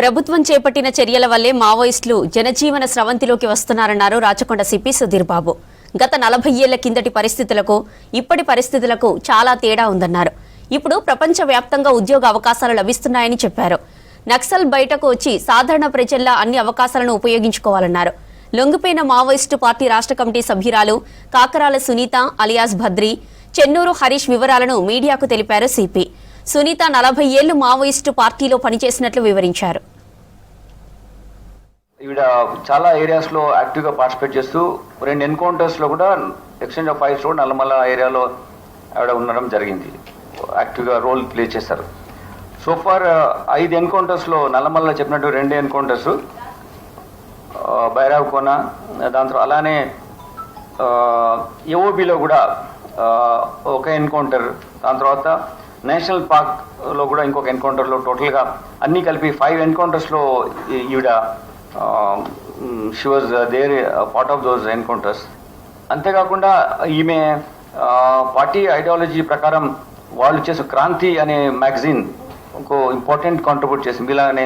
ప్రభుత్వం చేపట్టిన చర్యల వల్లే మావోయిస్టులు జనజీవన స్రవంతిలోకి వస్తున్నారన్నారు రాచకొండ సిపి సుధీర్ బాబు. గత 40 ఏళ్ల కిందటి పరిస్థితులకు ఇప్పటి పరిస్థితులకు చాలా తేడా ఉందన్నారు. ఇప్పుడు ప్రపంచవ్యాప్తంగా ఉద్యోగ అవకాశాలు లభిస్తున్నాయని చెప్పారు. నక్సల్ బయటకు వచ్చి సాధారణ ప్రజల్లా అన్ని అవకాశాలను ఉపయోగించుకోవాలన్నారు. లొంగిపోయిన మావోయిస్టు పార్టీ రాష్ట్ర కమిటీ సభ్యురాలు కాకరాల సునీత అలియాస్ భద్రి, చెన్నూరు హరీష్ వివరాలను మీడియాకు తెలిపారు సిపి. సునీత 40 ఏళ్లు మావోయిస్టు పార్టీలో పనిచేసినట్లు వివరించారు. ఈవిడ చాలా ఏరియాస్ లో యాక్టివ్ గా పార్టిసిపేట్ చేస్తూ 2 ఎన్కౌంటర్స్ లో కూడా ఎక్స్చేంజ్ ఆఫ్ ఫైర్స్ లో నల్లమల్ల ఏరియాలో ఆవిడ ఉండడం జరిగింది. యాక్టివ్ గా రోల్ ప్లే చేశారు. సో ఫార్ 5 ఎన్కౌంటర్స్ లో నల్లమల్ల చెప్పినట్టు 2 ఎన్కౌంటర్స్, బైరావ్ కోన, దాని తర్వాత అలానే ఏఓబిలో కూడా ఒక ఎన్కౌంటర్, దాని తర్వాత నేషనల్ పార్క్ లో కూడా ఇంకొక ఎన్కౌంటర్లో టోటల్గా అన్నీ కలిపి 5 ఎన్కౌంటర్స్లో ఈవిడ she was there part of those encounters. అంతేకాకుండా ఈమె పార్టీ ఐడియాలజీ ప్రకారం వాళ్ళు చేసే క్రాంతి అనే మ్యాగజైన్ ఇంకో ఇంపార్టెంట్ కాంట్రిబ్యూట్ చేసింది. ఇలాగనే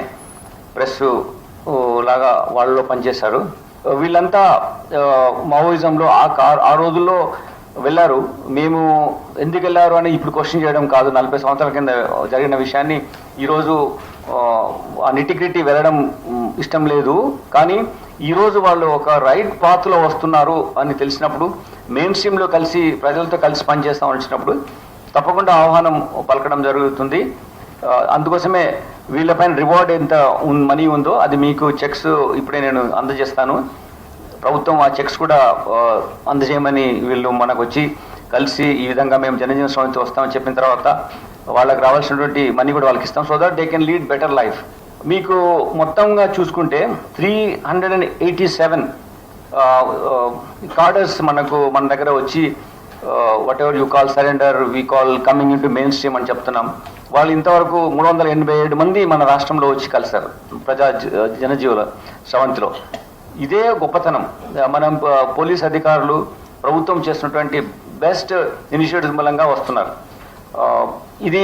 ప్రెస్ లాగా వాళ్ళలో పనిచేశారు. వీళ్ళంతా మావోయిజంలో ఆ రోజుల్లో వెళ్ళారు. మేము ఎందుకు వెళ్ళారు అని ఇప్పుడు క్వశ్చన్ చేయడం కాదు. 40 సంవత్సరాల కింద జరిగిన విషయాన్ని ఈరోజు ఆ నిటిగ్రిటీ వెళ్ళడం ఇష్టం లేదు. కానీ ఈరోజు వాళ్ళు ఒక రైట్ పాత్లో వస్తున్నారు అని తెలిసినప్పుడు, మెయిన్ స్ట్రీమ్లో కలిసి ప్రజలతో కలిసి పనిచేస్తామని వచ్చినప్పుడు తప్పకుండా ఆహ్వానం పలకడం జరుగుతుంది. అందుకోసమే వీళ్ళపైన రివార్డ్ ఎంత మనీ ఉందో అది మీకు చెక్స్ ఇప్పుడే నేను అందజేస్తాను. ప్రభుత్వం ఆ చెక్స్ కూడా అందజేయమని వీళ్ళు మనకు వచ్చి కలిసి ఈ విధంగా మేము జనజీవన స్రవంతి వస్తామని చెప్పిన తర్వాత వాళ్ళకి రావాల్సినటువంటి మనీ కూడా వాళ్ళకి ఇస్తాం, so that they can lead better life. మీకు మొత్తంగా చూసుకుంటే 387 కార్డర్స్ మన దగ్గర వచ్చి what ever you call surrender, we call coming in to main stream అని చెప్తున్నాం. వాళ్ళు ఇంతవరకు 387 మంది మన రాష్ట్రంలో వచ్చి కలిశారు ప్రజా జనజీవన స్రవంతిలో. ఇదే గొప్పతనం. మనం పోలీస్ అధికారులు ప్రభుత్వం చేస్తున్నటువంటి బెస్ట్ ఇనిషియేటివ్స్ మూలంగా వస్తున్నారు. ఇది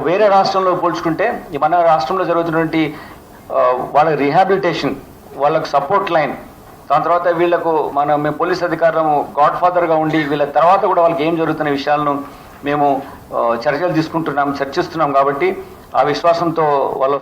వేరే రాష్ట్రంలో పోల్చుకుంటే మన రాష్ట్రంలో జరుగుతున్నటువంటి వాళ్ళ రిహాబిలిటేషన్, వాళ్ళకు సపోర్ట్ లైన్, దాని తర్వాత వీళ్లకు మేము పోలీస్ అధికారులు గాడ్ ఫాదర్గా ఉండి వీళ్ళ తర్వాత కూడా వాళ్ళకి ఏం జరుగుతున్న విషయాలను మేము చర్చలు చర్చిస్తున్నాం కాబట్టి ఆ విశ్వాసంతో వాళ్ళు